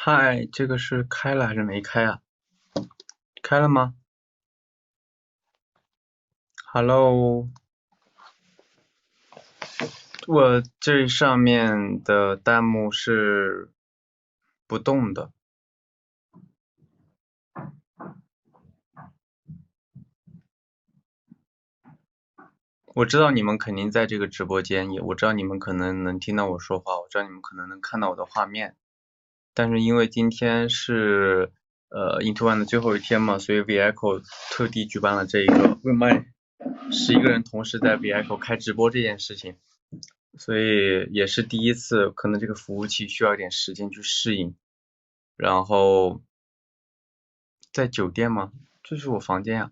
嗨，这个是开了还是没开啊？开了吗？Hello，我这上面的弹幕是不动的。我知道你们肯定在这个直播间，我知道你们可能能听到我说话，我知道你们可能能看到我的画面，但是因为今天是Into One 的最后一天嘛，所以 VICO 特地举办了这一个为卖11个人同时在 VICO 开直播这件事情。所以也是第一次，可能这个服务器需要一点时间去适应。然后在酒店吗？这是我房间呀。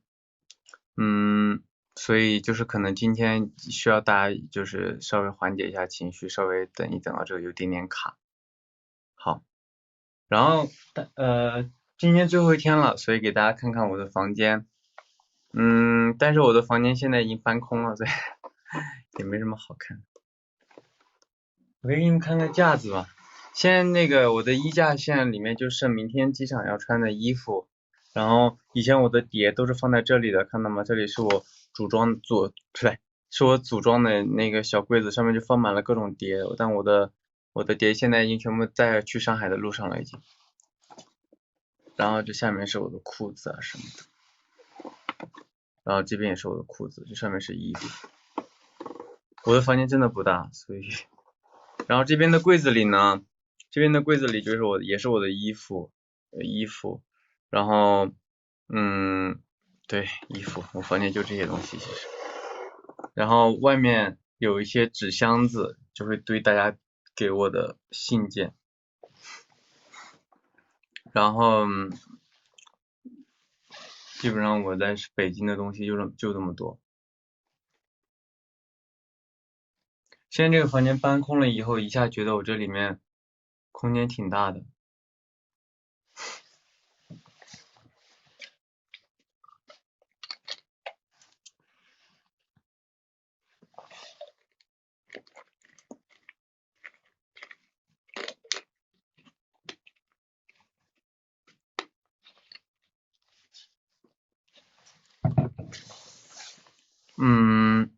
所以就是可能今天需要大家就是稍微缓解一下情绪，稍微等一等啊，这个有点点卡。好，然后今天最后一天了，所以给大家看看我的房间。但是我的房间现在已经搬空了，所以也没什么好看。我可以给你们看看架子吧。现在那个我的衣架现在里面就剩明天机场要穿的衣服，然后以前我的碟都是放在这里的，看到吗？这里是我是我组装的那个小柜子，上面就放满了各种碟，但我的碟现在已经全部在去上海的路上了已经。然后这下面是我的裤子啊什么的，然后这边也是我的裤子，这上面是衣服。我的房间真的不大，所以，然后这边的柜子里呢？这边的柜子里就是也是我的衣服，然后对，衣服，我房间就这些东西其实，然后外面有一些纸箱子，就会堆大家给我的信件，然后基本上我在北京的东西就这么多。现在这个房间搬空了以后，一下觉得我这里面空间挺大的。嗯，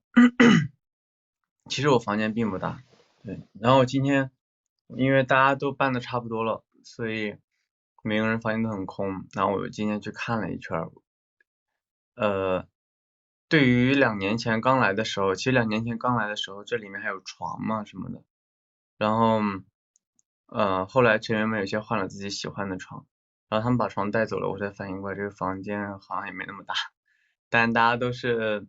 其实我房间并不大，对。然后今天因为大家都搬的差不多了，所以每个人房间都很空。然后我今天去看了一圈儿，对于2年前刚来的时候，其实2年前刚来的时候，这里面还有床嘛什么的。然后后来成员们有些换了自己喜欢的床，然后他们把床带走了，我才反应过来这个房间好像也没那么大。但大家都是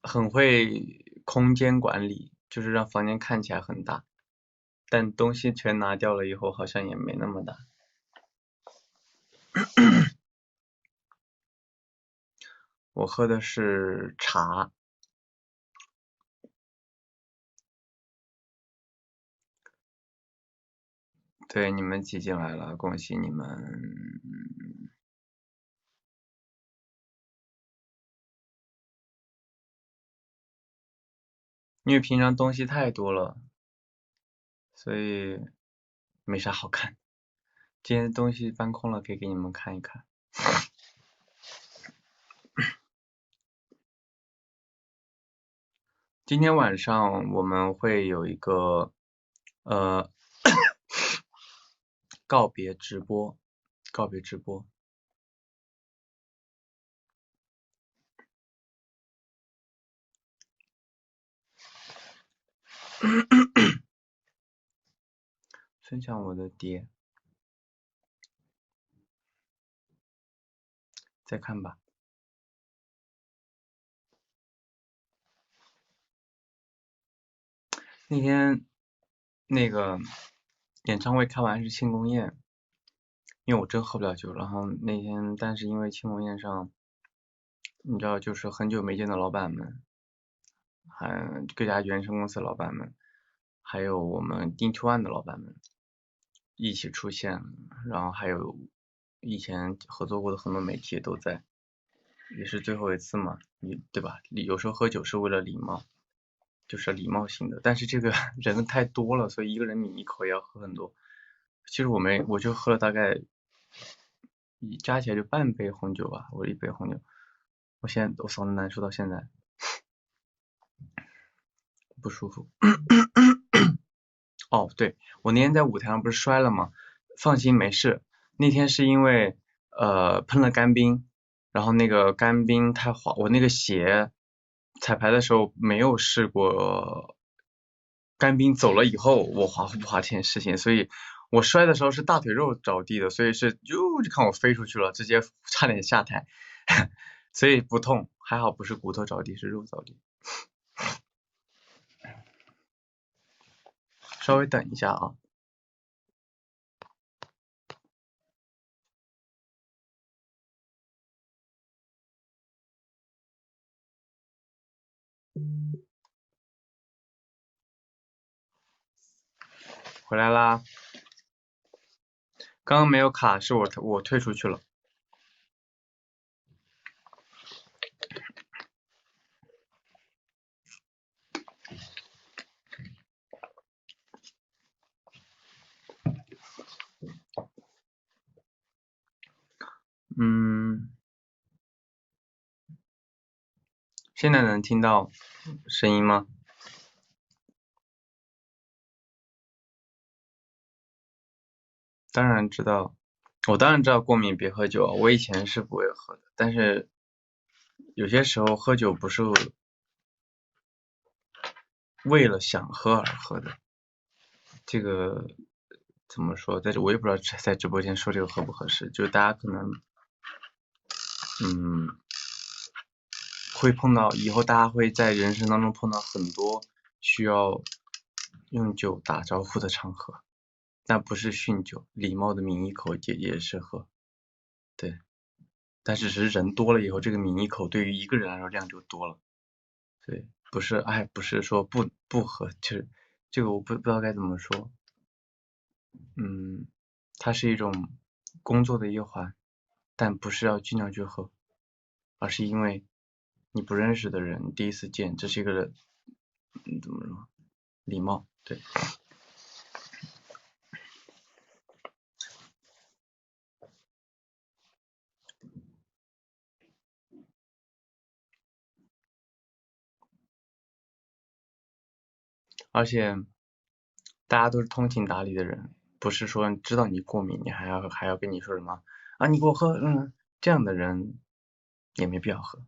很会空间管理，就是让房间看起来很大，但东西全拿掉了以后，好像也没那么大。我喝的是茶。对，你们挤进来了，恭喜你们。因为平常东西太多了，所以没啥好看。今天东西搬空了，可以给你们看一看。今天晚上我们会有一个呃告别直播，告别直播。分享我的碟，再看吧。那天那个演唱会开完是庆功宴，因为我真喝不了酒，然后那天但是因为庆功宴上，你知道就是很久没见的老板们，还各家原生公司的老板们，还有我们 Into One 的老板们一起出现，然后还有以前合作过的很多媒体也都在，也是最后一次嘛，对吧？有时候喝酒是为了礼貌，就是礼貌性的，但是这个人太多了，所以一个人抿一口也要喝很多，其实我就喝了大概加起来就半杯红酒吧，我一杯红酒，我嗓子难受到现在不舒服。哦，对，我那天在舞台上不是摔了吗？放心没事，那天是因为喷了干冰，然后那个干冰太滑，我那个鞋彩排的时候没有试过干冰走了以后我滑不滑这件事情，所以我摔的时候是大腿肉着地的，所以是就看我飞出去了，直接差点下台，所以不痛，还好不是骨头着地，是肉着地。稍微等一下啊。回来啦，刚刚没有卡，是我退出去了。嗯，现在能听到声音吗？当然知道，我当然知道过敏别喝酒，我以前是不会喝的，但是有些时候喝酒不是为了想喝而喝的，这个怎么说？我也不知道在直播间说这个合不合适，就是大家可能会碰到，以后大家会在人生当中碰到很多需要用酒打招呼的场合，但不是酗酒，礼貌的抿一口也是喝，对。但只是人多了以后，这个抿一口对于一个人来说量就多了，对，不是说不喝，就是这个我不知道该怎么说，它是一种工作的一环，但不是要尽量去喝，而是因为你不认识的人第一次见，这是一个怎么说，礼貌，对。而且大家都是通情达理的人，不是说知道你过敏，你还要跟你说什么啊？你给我喝，这样的人也没必要喝。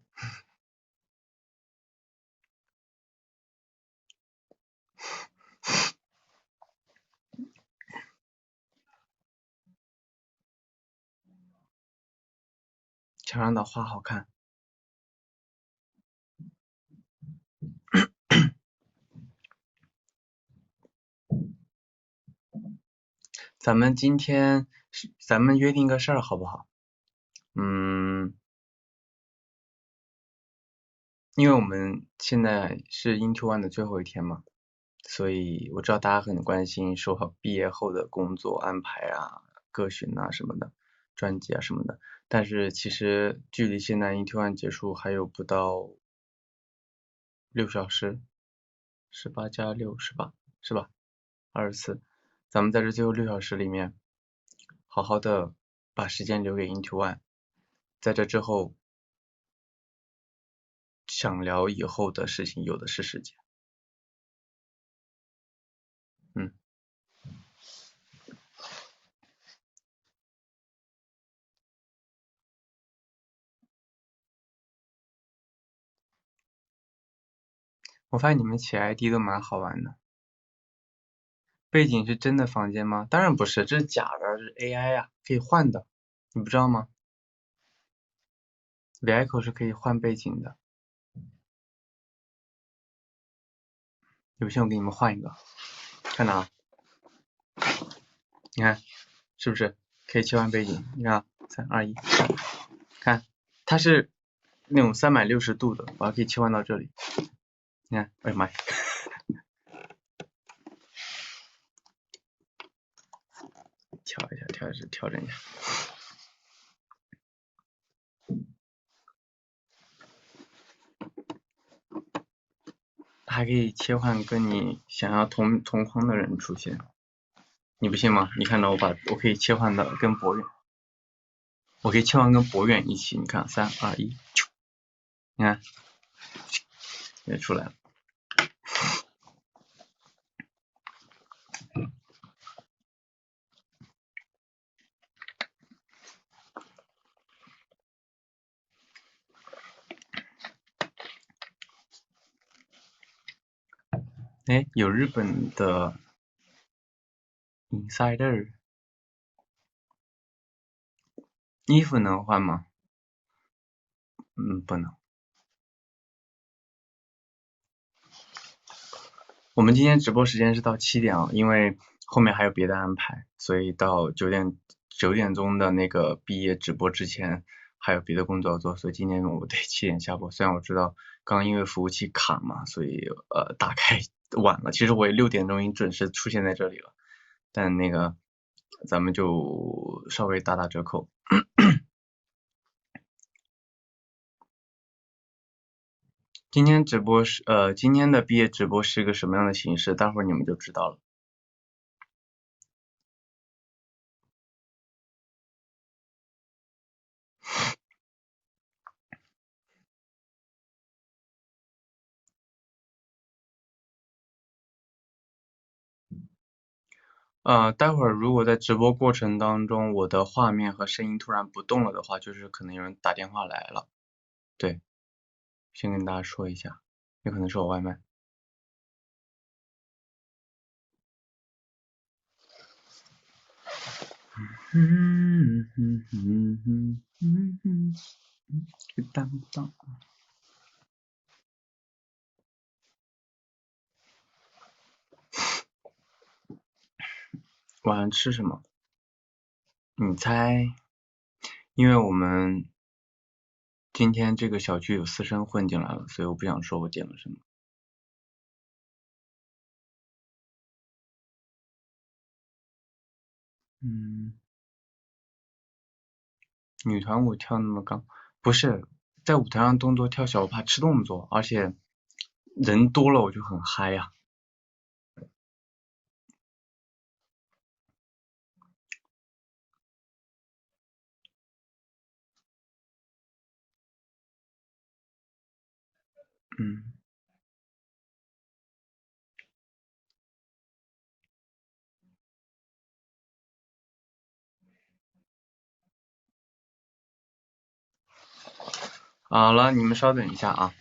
墙上的花好看。咱们约定个事儿好不好？因为我们现在是 Into One 的最后一天嘛，所以我知道大家很关心说毕业后的工作安排啊、个训啊什么的，专辑啊什么的。但是其实距离现在 Into One 结束还有不到6小时18+6是吧？24，咱们在这最后6小时里面，好好的把时间留给 Into One，在这之后想聊以后的事情有的是时间。嗯。我发现你们起 ID 都蛮好玩的。背景是真的房间吗？当然不是，这是假的，这是 AI 呀，可以换的，你不知道吗？Vico 是可以换背景的，有不信我给你们换一个，看哪？你看是不是可以切换背景？你看，3、2、1，看，它是那种360度的，我还可以切换到这里。你看，哎呀妈呀！调整一下。还可以切换跟你想要同框的人出现。你不信吗？你看到我可以切换到跟博远，我可以切换跟博远一起，你看3、2、1，你看也出来了。哎，有日本的 Insider， 衣服能换吗？不能。我们今天直播时间是到7点啊，因为后面还有别的安排，所以到9点钟的那个毕业直播之前还有别的工作要做，所以今天我得7点下播。虽然我知道刚因为服务器卡嘛，所以打开晚了，其实我也6点钟已经准时出现在这里了，但那个咱们就稍微打折扣。今天的毕业直播是一个什么样的形式，待会儿你们就知道了。待会儿如果在直播过程当中，我的画面和声音突然不动了的话，就是可能有人打电话来了。对，先跟大家说一下，有可能是我外卖。当当。晚上吃什么？你猜？因为我们今天这个小区有私生混进来了，所以我不想说我点了什么。女团舞跳那么高，不是在舞台上动作跳小，我怕吃动作，而且人多了我就很嗨呀。好了，你们稍等一下啊。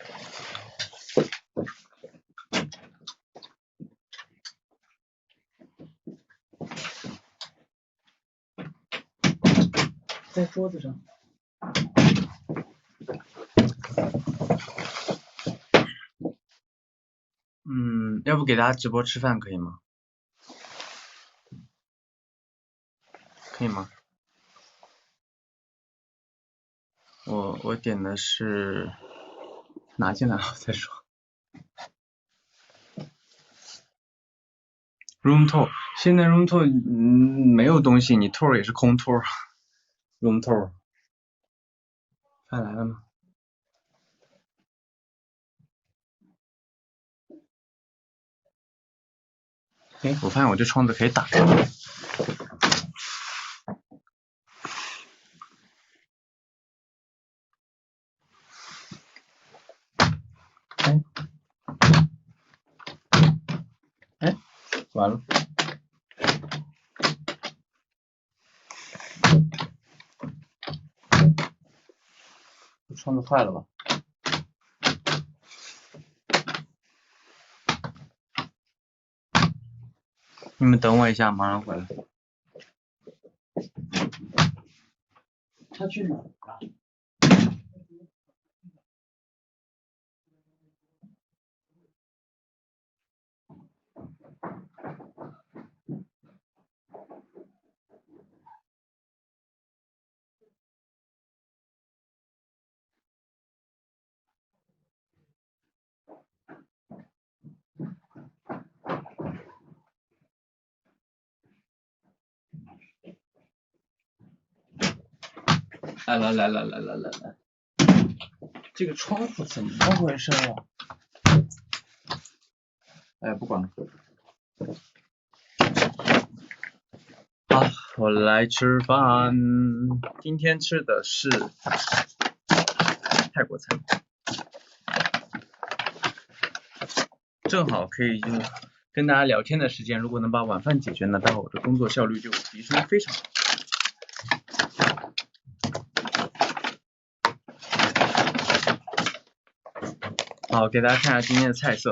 在桌子上。要不给大家直播吃饭可以吗？可以吗？我点的是拿进来了再说。Room tour， 现在 room tour 没有东西，你 tour 也是空 tour。room tour。饭来了吗？哎，我发现我这窗子可以打开。哎，完了。窗子坏了吧？你们等我一下，马上回来。他去哪儿了？来，这个窗户怎么回事啊？哎，不管了。好，我来吃饭。今天吃的是泰国菜，正好可以用跟大家聊天的时间，如果能把晚饭解决呢，待会我的工作效率就提升非常好。好，给大家看一下今天的菜色。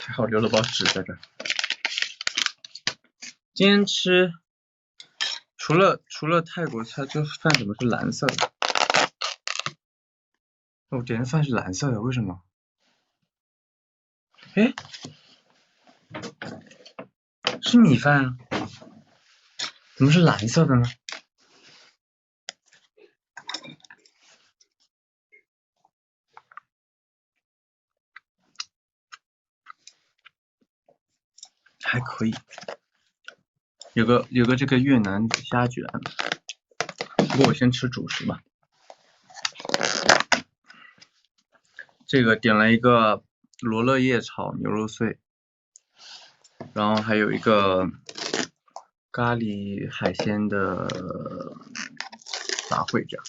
还好留了包纸在这儿。今天吃除了泰国菜，这饭怎么是蓝色的？我点的饭是蓝色的，为什么？哎，是米饭啊，怎么是蓝色的呢？还可以，有个这个越南虾卷，不过我先吃主食吧。这个点了一个罗勒叶炒牛肉碎，然后还有一个咖喱海鲜的杂烩这样。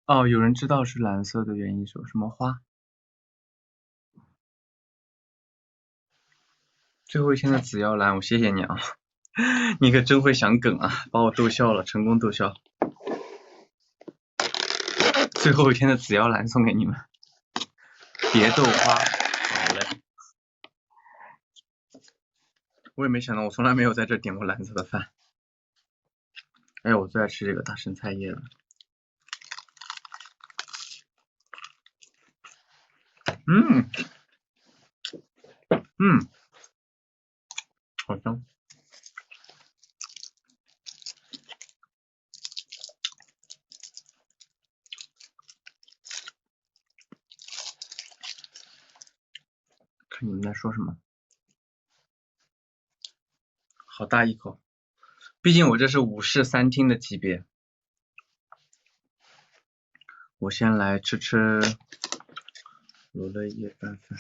哦，有人知道是蓝色的原因是什么花？最后一天的紫药兰，我谢谢你啊，你可真会想梗啊，把我逗笑了，成功逗笑。最后一天的紫药兰送给你们，别豆花，好嘞。我也没想到，我从来没有在这点过蓝色的饭。哎，我最爱吃这个大生菜叶了。好香。看你们在说什么。好大一口，毕竟我这是5室3厅的级别。我先来吃吃罗勒叶拌饭。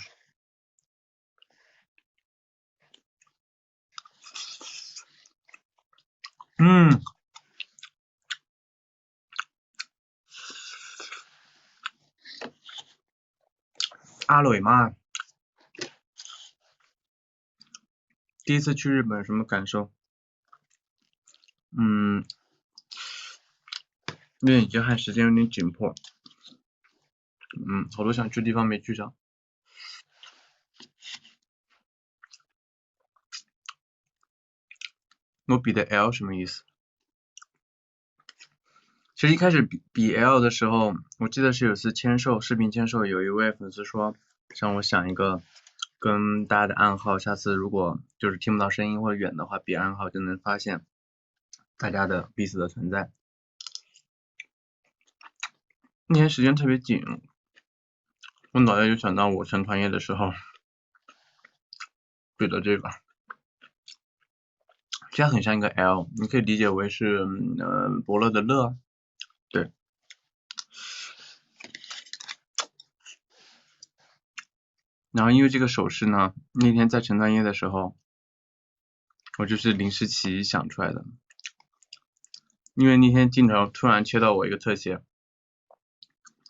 阿蕊嘛，第一次去日本什么感受？有点遗憾，时间有点紧迫。好多想去的地方没去上。我比的 L 什么意思？其实一开始比 L 的时候，我记得是有次视频签售，有一位粉丝说让我想一个跟大家的暗号，下次如果就是听不到声音或者远的话，比暗号就能发现大家的彼此的存在。那天时间特别紧，我脑袋就想到我成团业的时候比的这个，其实很像一个 L， 你可以理解为是伯乐的乐，对。然后因为这个手势呢，那天在成团夜的时候，我就是临时起意想出来的。因为那天镜头突然切到我一个特写，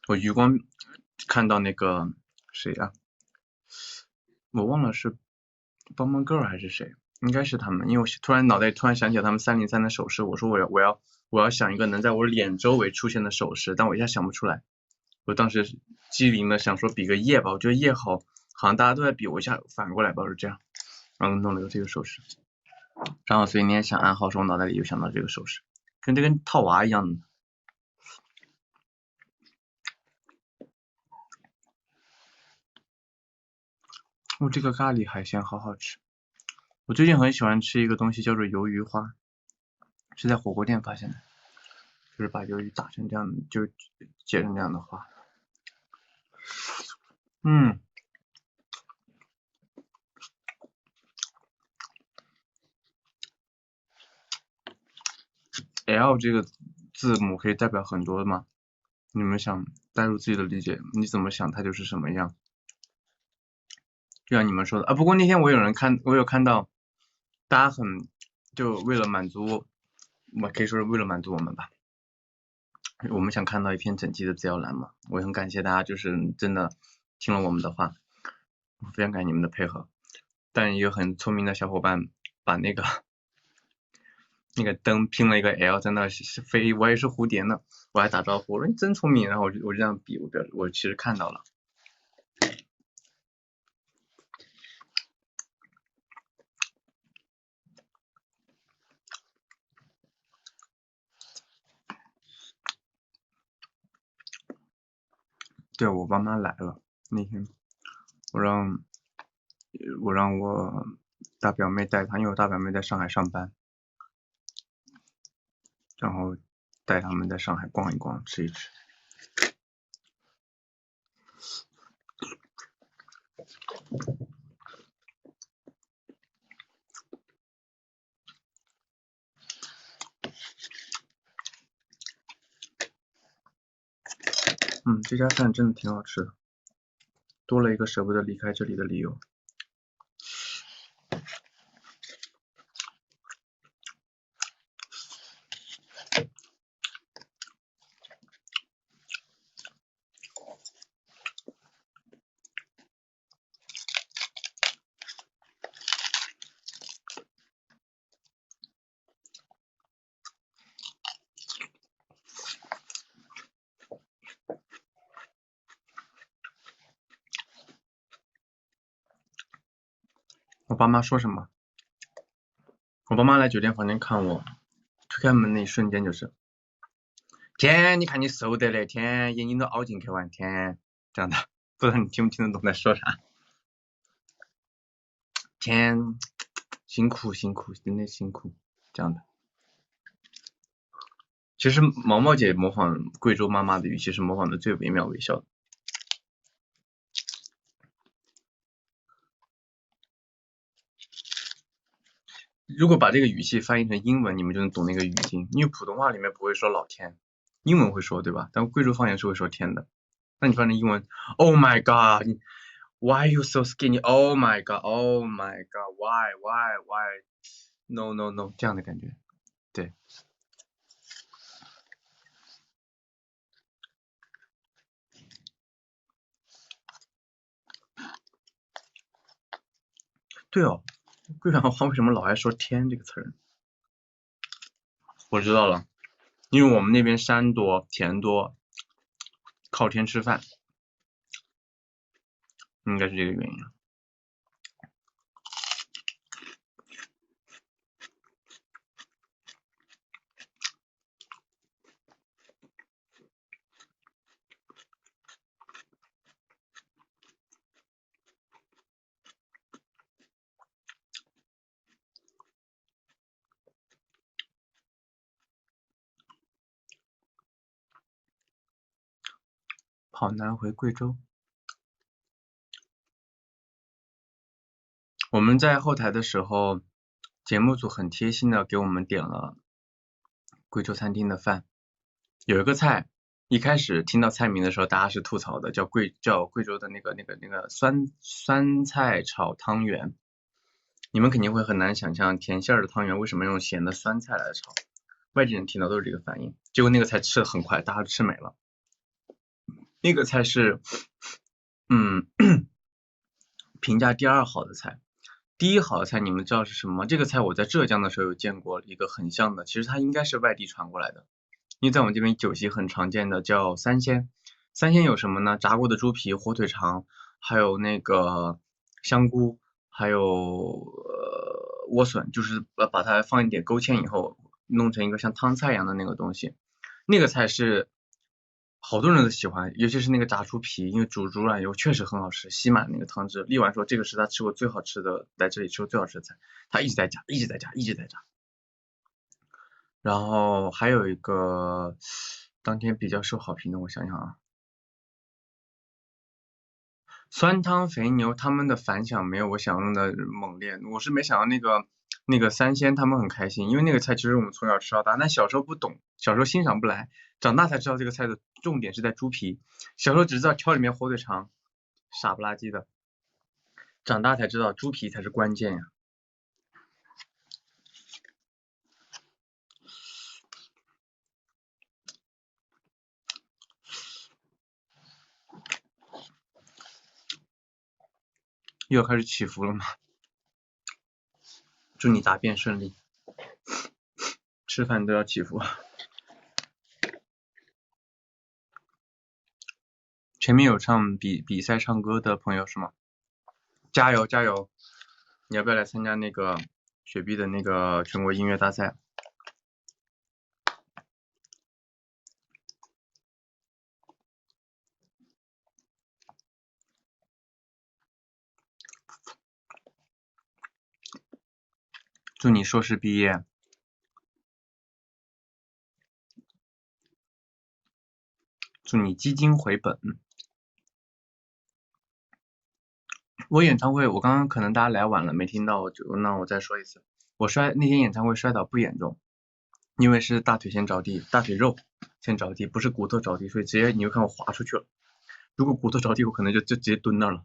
我余光看到那个谁啊，我忘了是帮帮 girl 还是谁，应该是他们，因为我突然脑袋突然想起了他们303的手势，我说我要想一个能在我脸周围出现的手势，但我一下想不出来。我当时机灵的想说比个耶吧，我觉得耶好像大家都在比，我一下反过来吧，是这样，然后弄了个这个手势。然后所以那天想暗号时，我脑袋里就想到这个手势，跟这跟套娃一样的。这个咖喱海鲜好好吃。我最近很喜欢吃一个东西叫做鱿鱼花，是在火锅店发现的，就是把鱿鱼打成这样，就结成这样的花。L 这个字母可以代表很多吗？你们想带入自己的理解，你怎么想它就是什么样？就像你们说的啊，不过那天我有看到，大家就为了满足，我可以说是为了满足我们吧，我们想看到一篇整齐的资料栏嘛，我很感谢大家，就是真的听了我们的话，我非常感谢你们的配合，但也有很聪明的小伙伴把那个灯拼了一个 L 在那飞，我也是蝴蝶呢，我还打招呼，我说你真聪明，然后我就这样比，我其实看到了。对，我爸妈来了，那天我让我大表妹带她，因为我大表妹在上海上班，然后带他们在上海逛一逛，吃一吃。这家饭真的挺好吃的，多了一个舍不得离开这里的理由。我爸妈说什么？我爸妈来酒店房间看我，推开门那一瞬间就是，天，你看你瘦得嘞，天，眼睛都凹进去完，天，这样的，不知道你听不听得懂在说啥？天，辛苦辛苦，真的辛苦，这样的。其实毛毛姐模仿贵州妈妈的语气是模仿的最惟妙惟肖的。如果把这个语气翻译成英文，你们就能懂那个语境，因为普通话里面不会说老天，英文会说对吧？但贵州方言是会说天的。那你翻成英文 ，Oh my God, why you so skinny? Oh my God, Oh my God, why? No no no 这样的感觉，对。对哦，贵阳话为什么老爱说天这个词儿？我知道了，因为我们那边山多田多，靠天吃饭，应该是这个原因。跑男回贵州，我们在后台的时候，节目组很贴心的给我们点了贵州餐厅的饭，有一个菜，一开始听到菜名的时候，大家是吐槽的，叫贵州的那个酸菜炒汤圆，你们肯定会很难想象甜馅儿的汤圆为什么用咸的酸菜来炒，外地人听到都是这个反应，结果那个菜吃的很快，大家都吃没了。那个菜是评价第2好的菜，第1好的菜你们知道是什么吗？这个菜我在浙江的时候有见过一个很像的，其实它应该是外地传过来的，因为在我们这边酒席很常见的叫三鲜，三鲜有什么呢？炸过的猪皮、火腿肠，还有那个香菇，还有莴笋，就是把它放一点勾芡以后，弄成一个像汤菜一样的那个东西，那个菜是好多人都喜欢，尤其是那个炸猪皮，因为煮猪软油确实很好吃，吸满那个汤汁。力丸说这个是他吃过最好吃的，来这里吃过最好吃的菜，他一直在加，一直在加，一直在加。然后还有一个当天比较受好评的，我想想啊，酸汤肥牛他们的反响没有我想象中的猛烈，我是没想到那个那个三鲜他们很开心，因为那个菜其实我们从小吃到大，但小时候不懂，小时候欣赏不来，长大才知道这个菜的重点是在猪皮，小时候只知道挑里面火腿肠，傻不拉几的，长大才知道猪皮才是关键呀。又要开始起伏了吗？祝你答辩顺利，吃饭都要起伏。前面有唱比赛唱歌的朋友是吗？加油加油！你要不要来参加那个雪碧的那个全国音乐大赛？祝你硕士毕业，祝你基金回本。我演唱会，我刚刚可能大家来晚了没听到，那我再说一次，我那天演唱会摔倒不严重，因为是大腿先着地，大腿肉先着地，不是骨头着地，所以直接你会看我滑出去了。如果骨头着地，我可能就直接蹲那儿了。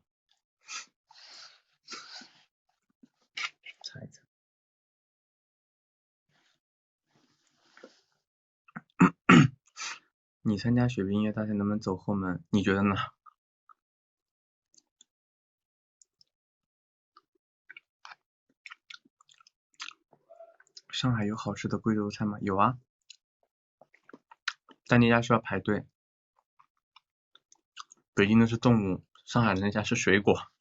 猜一猜。你参加雪碧音乐大赛能不能走后门？你觉得呢？上海有好吃的贵州菜吗？有啊，但那家需要排队。北京的是动物，上海的那家是水果。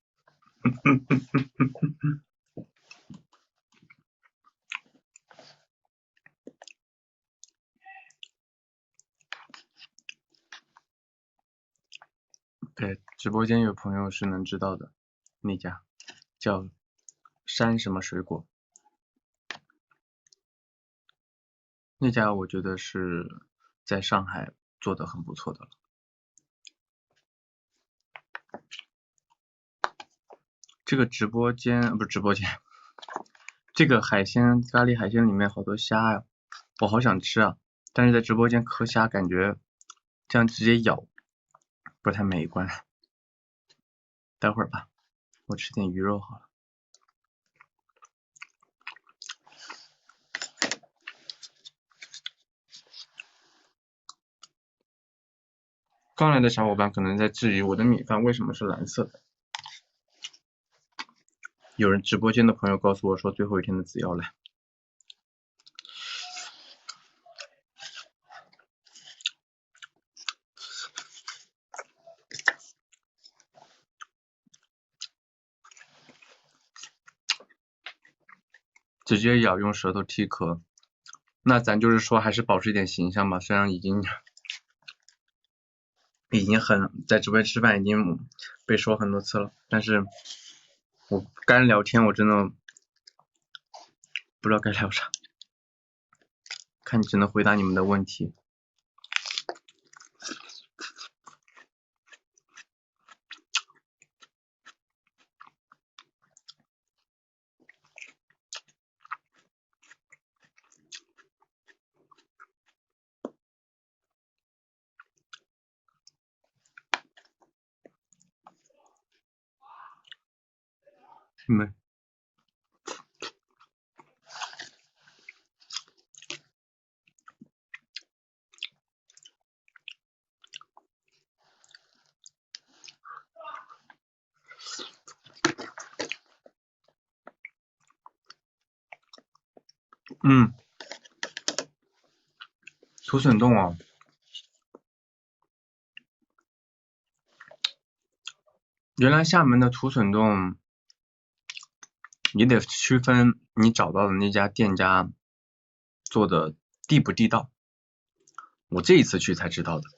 对，直播间有朋友是能知道的，那家叫山什么水果，那家我觉得是在上海做的很不错的了。这个直播间不是直播间，这个咖喱海鲜里面好多虾呀，我好想吃啊，但是在直播间磕虾感觉这样直接咬不太美观，待会儿吧，我吃点鱼肉好了。刚来的小伙伴可能在质疑我的米饭为什么是蓝色的，有人直播间的朋友告诉我说最后一天的紫要来。直接咬用舌头剔壳，那咱就是说还是保持一点形象吧，虽然已经很在直播间吃饭已经被说很多次了，但是我干聊天我真的不知道该聊啥，看只能回答你们的问题。你们土笋冻哦，原来厦门的土笋冻也得区分你找到的那家店家做的地不地道，我这一次去才知道的，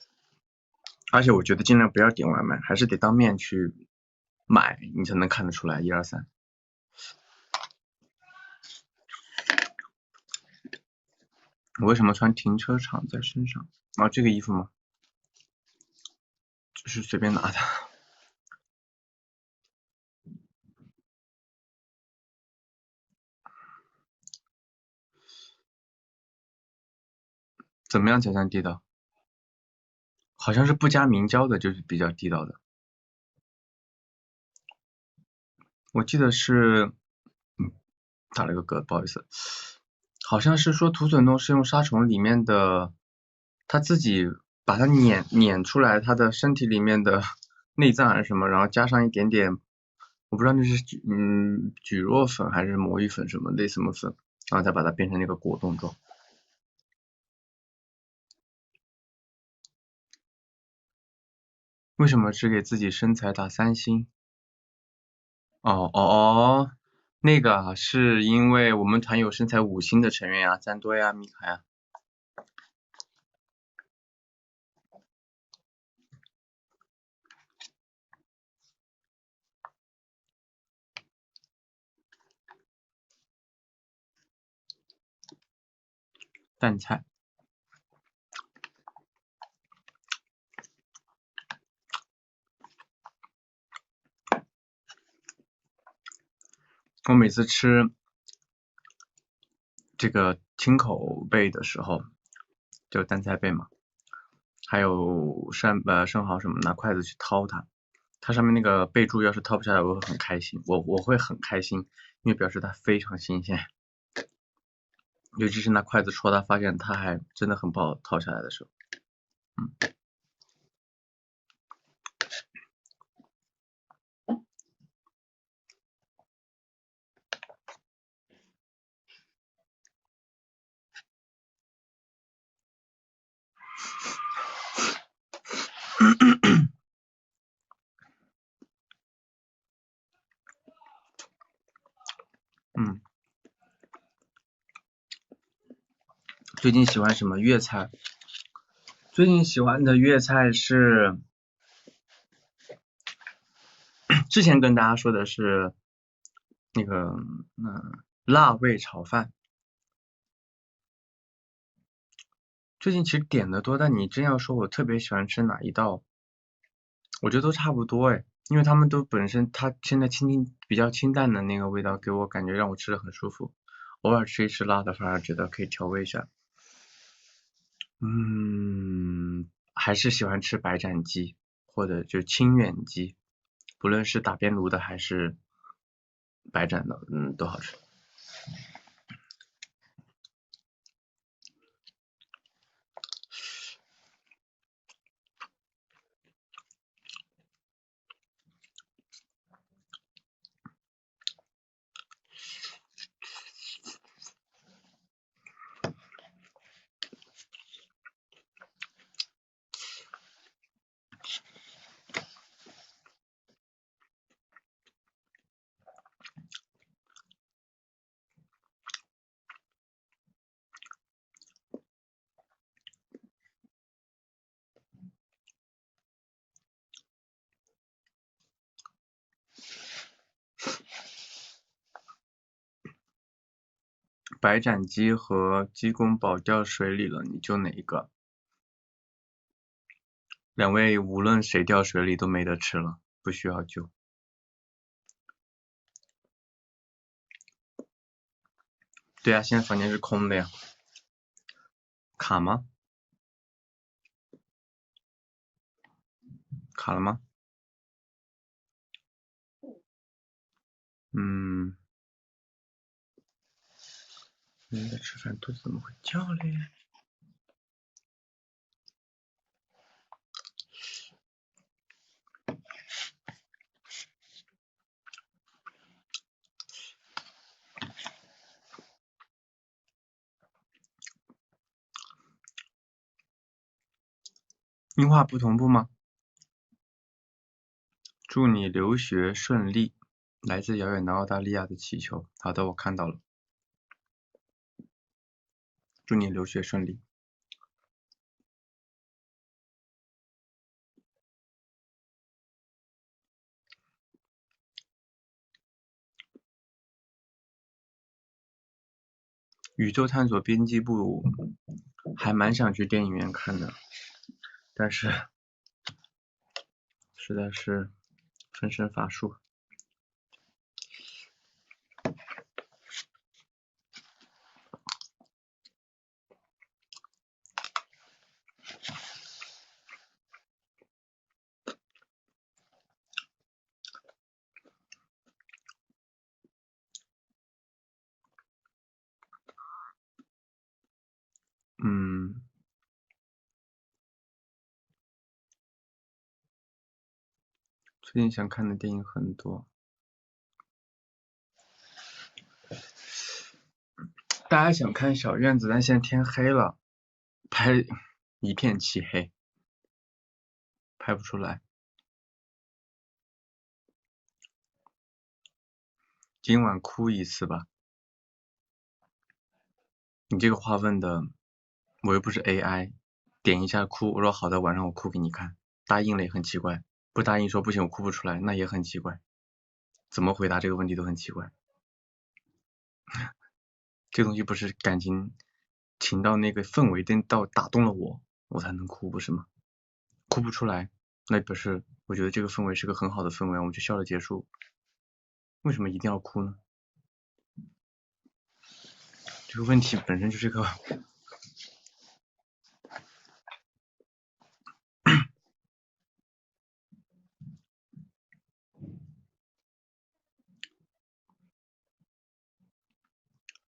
而且我觉得尽量不要点外卖，还是得当面去买，你才能看得出来1、2、3。我为什么穿停车场在身上？哦，这个衣服吗？就是随便拿的。怎么样才算地道？好像是不加明胶的，就是比较地道的。我记得是，打了个嗝，不好意思。好像是说土笋冻是用杀虫里面的，它自己把它碾出来，它的身体里面的内脏还是什么，然后加上一点点，我不知道那是蒟蒻粉还是魔芋粉什么类什么粉，然后再把它变成那个果冻状。为什么只给自己身材打3星？哦，那个啊，是因为我们团有身材5星的成员呀，赞多呀、米卡呀。蛋菜，我每次吃这个清口贝的时候，就蛋菜贝嘛，还有生蚝什么，拿筷子去掏它，它上面那个贝柱要是掏不下来，我会很开心，我会很开心，因为表示它非常新鲜。尤其是拿筷子戳它，发现它还真的很不好掏下来的时候，嗯，最近喜欢什么粤菜？最近喜欢的粤菜是，之前跟大家说的是那个辣味炒饭。最近其实点的多，但你真要说我特别喜欢吃哪一道，我觉得都差不多哎，因为他们都本身它现在比较清淡的那个味道，给我感觉让我吃的很舒服。偶尔吃一吃辣的，反而觉得可以调味一下。还是喜欢吃白斩鸡或者就清远鸡，不论是打边炉的还是白斩的，都好吃。白斩鸡和鸡公煲掉水里了，你救哪一个？两位无论谁掉水里都没得吃了，不需要救。对啊，现在房间是空的呀。卡吗？卡了吗？你在吃饭，肚子怎么会叫嘞？音画不同步吗？祝你留学顺利，来自遥远的澳大利亚的祈求。好的，我看到了。祝你留学顺利。宇宙探索编辑部还蛮想去电影院看的，但是实在是分身乏术。最近想看的电影很多，大家想看小院子，但现在天黑了，拍一片漆黑，拍不出来。今晚哭一次吧。你这个话问的，我又不是 AI，点一下哭，我说好的，晚上我哭给你看，答应了也很奇怪，不答应说不行我哭不出来，那也很奇怪，怎么回答这个问题都很奇怪。这个东西不是感情到那个氛围到打动了我，我才能哭，不是吗？哭不出来，那不是我觉得这个氛围是个很好的氛围，我们就笑着结束。为什么一定要哭呢？这个问题本身就是个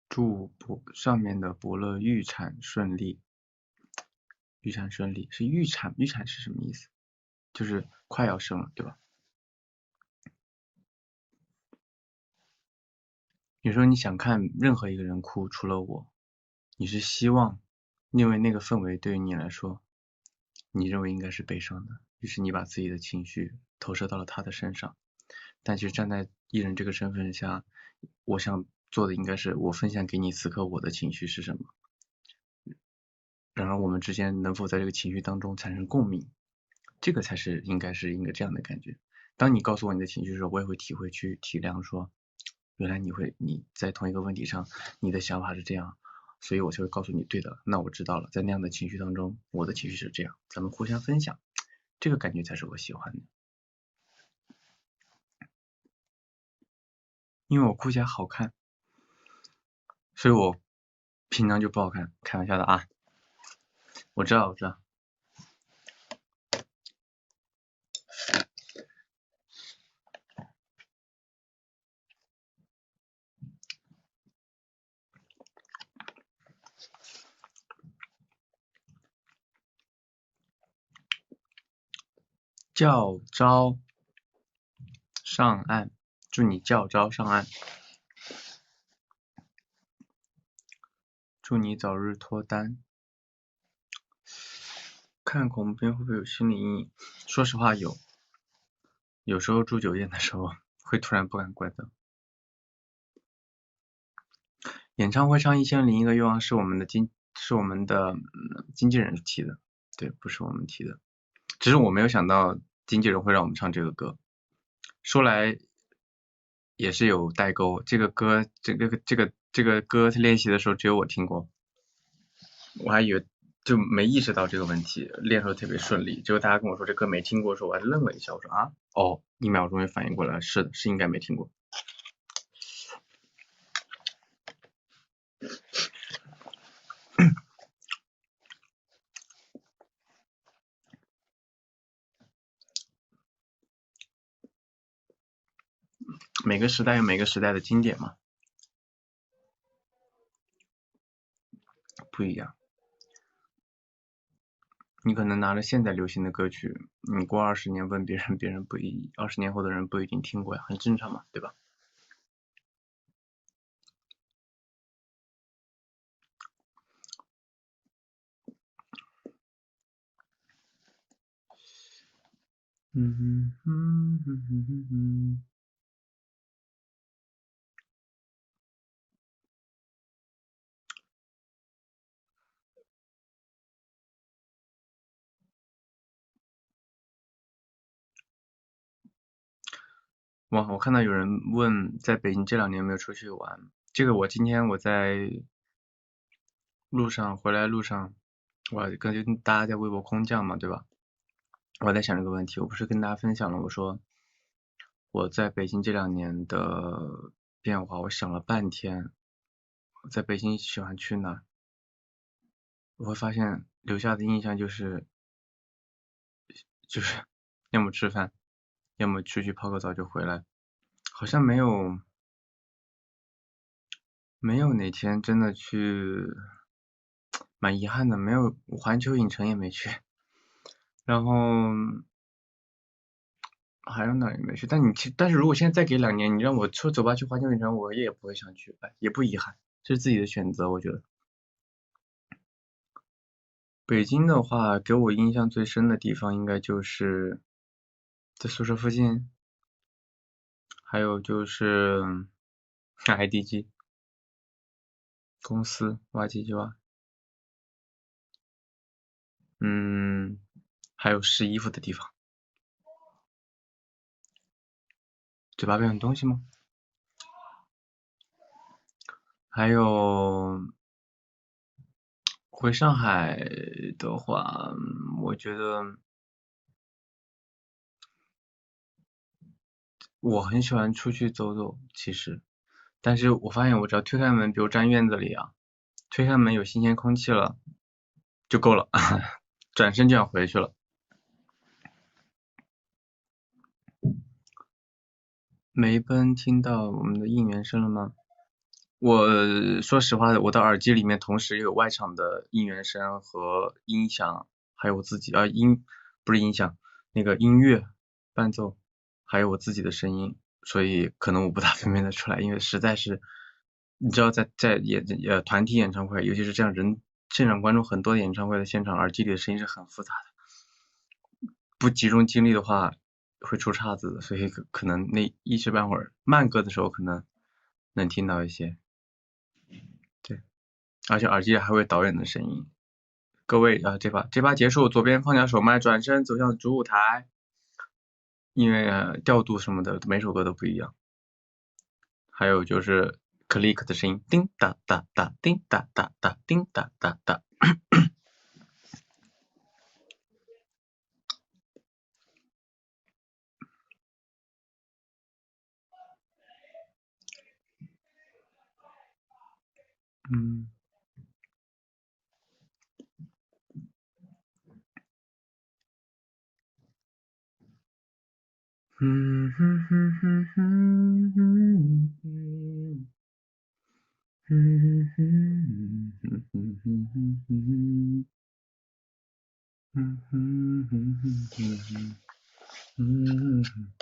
祝上面的伯乐预产顺利。预产顺利是预产是什么意思？就是快要生了，对吧？你说你想看任何一个人哭，除了我，你是希望，因为那个氛围对于你来说，你认为应该是悲伤的，于是你把自己的情绪投射到了他的身上。但其实站在艺人这个身份下，我想做的应该是我分享给你此刻我的情绪是什么，然后我们之间能否在这个情绪当中产生共鸣，这个才是应该这样的感觉。当你告诉我你的情绪的时候，我也会体会去体谅说，原来你在同一个问题上，你的想法是这样，所以我就会告诉你，对的，那我知道了，在那样的情绪当中，我的情绪是这样，咱们互相分享，这个感觉才是我喜欢的。因为我哭起来好看，所以我平常就不好看，开玩笑的啊。我知道。教招上岸，祝你教招上岸，祝你早日脱单。看恐怖片会不会有心理阴影？说实话有时候住酒店的时候会突然不敢关灯。演唱会唱1001个愿望是我们的经纪人提的，对，不是我们提的。只是我没有想到经纪人会让我们唱这个歌，说来也是有代沟。这个歌练习的时候只有我听过，我还以为就没意识到这个问题，练的特别顺利。结果大家跟我说这歌没听过的时候，我还愣了一下，我说啊，哦，1秒钟也反应过来，是的，是应该没听过。每个时代有每个时代的经典嘛，不一样。你可能拿着现在流行的歌曲，你过20年问别人20年后的人不一定听过呀，很正常嘛，对吧？哇，我看到有人问在北京这2年有没有出去玩，这个今天我在回来路上，我跟大家在微博空降嘛，对吧？我在想这个问题，我不是跟大家分享了，我说我在北京这2年的变化，我想了半天，我在北京喜欢去哪？我会发现留下的印象就是要么吃饭，要么出去泡个澡就回来，好像没有哪天真的去蛮遗憾的，没有环球影城也没去，然后还有哪儿也没去。但是如果现在再给2年，你让我说走吧去环球影城，我也不会想去，哎，也不遗憾，这是自己的选择，我觉得。北京的话，给我印象最深的地方应该就是在宿舍附近，还有就是IDG 公司挖机挖，还有试衣服的地方。嘴巴边有东西吗？还有回上海的话，我觉得我很喜欢出去走走，其实，但是我发现我只要推开门，比如站院子里啊，推开门有新鲜空气了就够了，转身就想回去了。梅奔听到我们的应援声了吗？我说实话，我的耳机里面同时有外场的应援声和音响，还有我自己不是音响，那个音乐伴奏，还有我自己的声音，所以可能我不大分辨得出来，因为实在是，你知道在团体演唱会，尤其是这样现场观众很多的演唱会的现场，耳机里的声音是很复杂的，不集中精力的话会出岔子的，所以可能那一时半会儿慢歌的时候可能能听到一些。对，而且耳机还会导演的声音。各位啊，这把结束，左边放下手麦，转身走向主舞台。因为调度什么的，每首歌都不一样。还有就是 click 的声音，叮哒哒哒，叮哒哒哒，叮哒哒哒。嗯。嗯哼哼哼哼哼哼。嗯哼哼哼哼哼哼。嗯哼哼哼哼哼。嗯哼。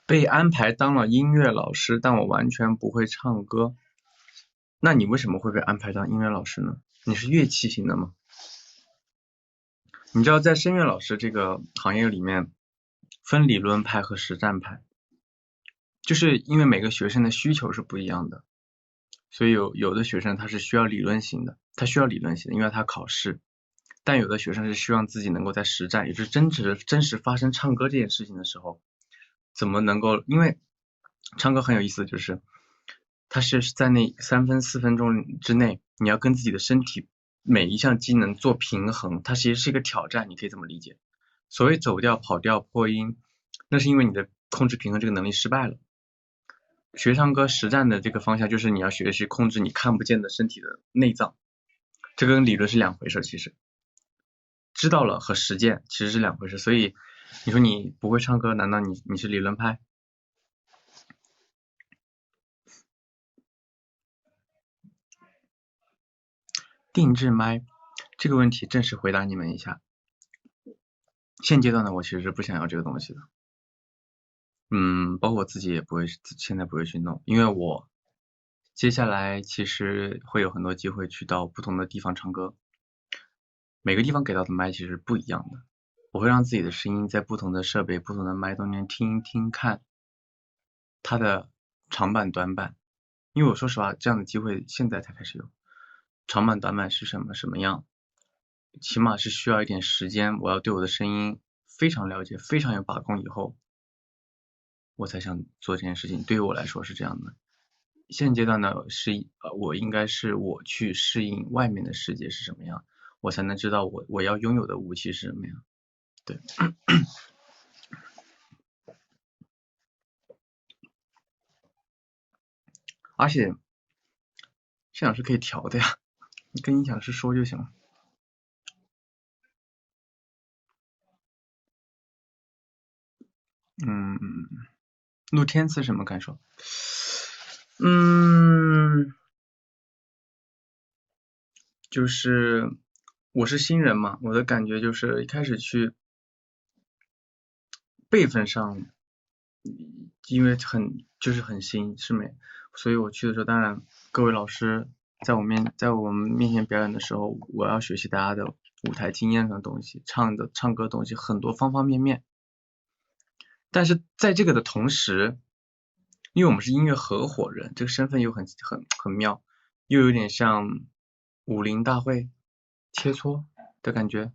被安排当了音乐老师，但我完全不会唱歌。那你为什么会被安排当音乐老师呢？你是乐器型的吗？你知道在声乐老师这个行业里面，分理论派和实战派，就是因为每个学生的需求是不一样的，所以有的学生他是需要理论型的，因为他考试，但有的学生是希望自己能够在实战，也就是真实发生唱歌这件事情的时候，怎么能够，因为唱歌很有意思，就是它是在那3分4分钟之内，你要跟自己的身体每一项机能做平衡，它其实是一个挑战，你可以这么理解。所谓走调、跑调、破音，那是因为你的控制平衡这个能力失败了。学唱歌实战的这个方向就是你要学习控制你看不见的身体的内脏，这跟理论是两回事，其实知道了和实践其实是两回事。所以你说你不会唱歌，难道你是理论派？定制麦这个问题正式回答你们一下。现阶段的我其实是不想要这个东西的，包括我自己也不会，现在不会去弄，因为我接下来其实会有很多机会去到不同的地方唱歌，每个地方给到的麦其实不一样的，我会让自己的声音在不同的设备、不同的麦中间听一听看它的长板短板，因为我说实话，这样的机会现在才开始有，长板短板是什么样，起码是需要一点时间，我要对我的声音非常了解，非常有把控以后，我才想做这件事情，对于我来说是这样的。现阶段的我应该是我去适应外面的世界是什么样，我才能知道我要拥有的武器是什么样。对。而且现场是可以调的呀，你跟音响师说就行了。录天词什么感受？就是我是新人嘛，我的感觉就是一开始去辈分上，因为很新是没，所以我去的时候，当然各位老师在我们面前表演的时候，我要学习大家的舞台经验上的东西，唱歌的东西很多方方面面。但是在这个的同时，因为我们是音乐合伙人，这个身份又很妙，又有点像武林大会切磋的感觉，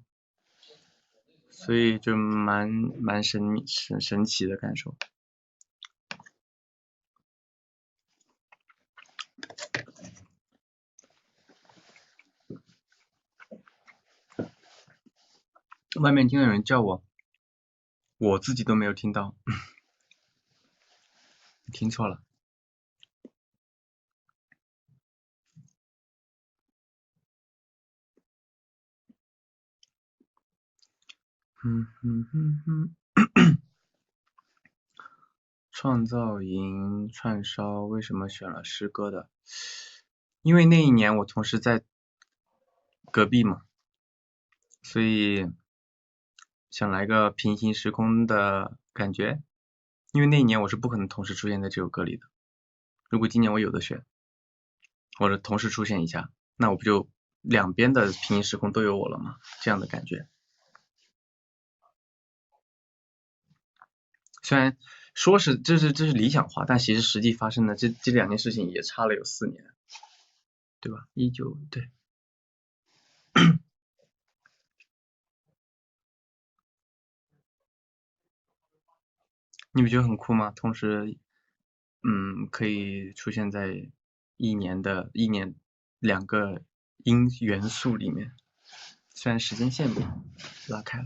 所以就蛮神奇的感受。外面听到有人叫我，我自己都没有听到，听错了。创造营串烧为什么选了诗歌的？因为那一年我同时在隔壁嘛，所以想来个平行时空的感觉。因为那一年我是不可能同时出现在这首歌里的。如果今年我有的选，或者同时出现一下，那我不就两边的平行时空都有我了吗？这样的感觉。虽然说是这是理想化，但其实实际发生的这两件事情也差了有4年，对吧？19对。你不觉得很酷吗？同时，可以出现在一年两个音元素里面，虽然时间线被拉开了。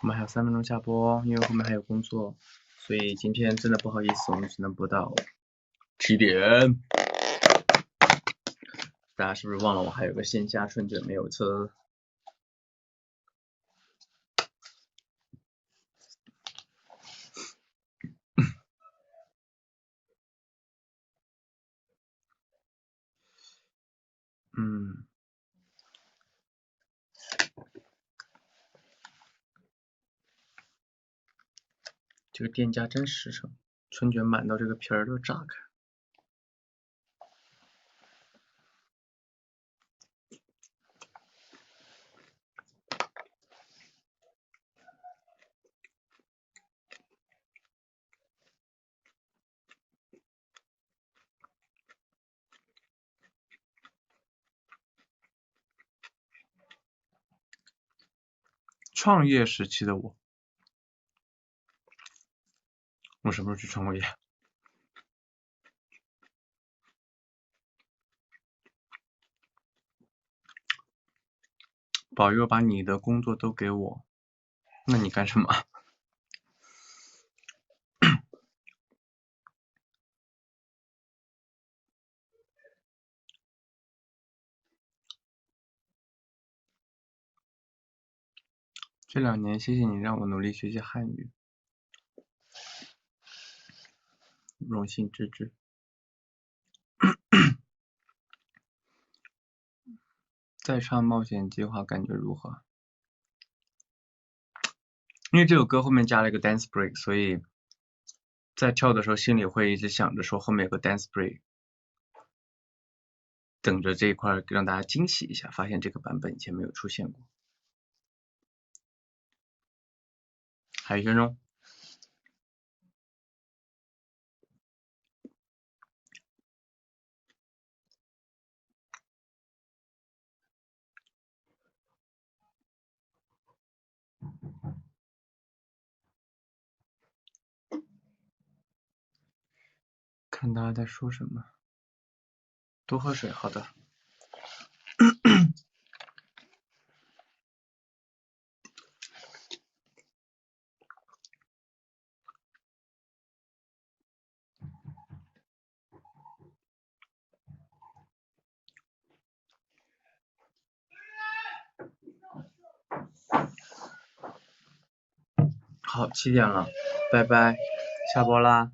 我们还有3分钟下播，因为后面还有工作，所以今天真的不好意思，我们只能播到7点。大家是不是忘了我还有个线下春卷没有车？这个店家真实诚，春卷满到这个皮儿都炸开。创业时期的我什么时候去创过业？保佑把你的工作都给我，那你干什么？这2年谢谢你让我努力学习汉语，荣幸之至。再唱冒险计划感觉如何？因为这首歌后面加了一个 dance break，所以在跳的时候心里会一直想着说后面有个 dance break，等着这一块让大家惊喜一下，发现这个版本以前没有出现过。还有1分钟。看大家在说什么。多喝水，好的。好，7点了，拜拜，下播啦。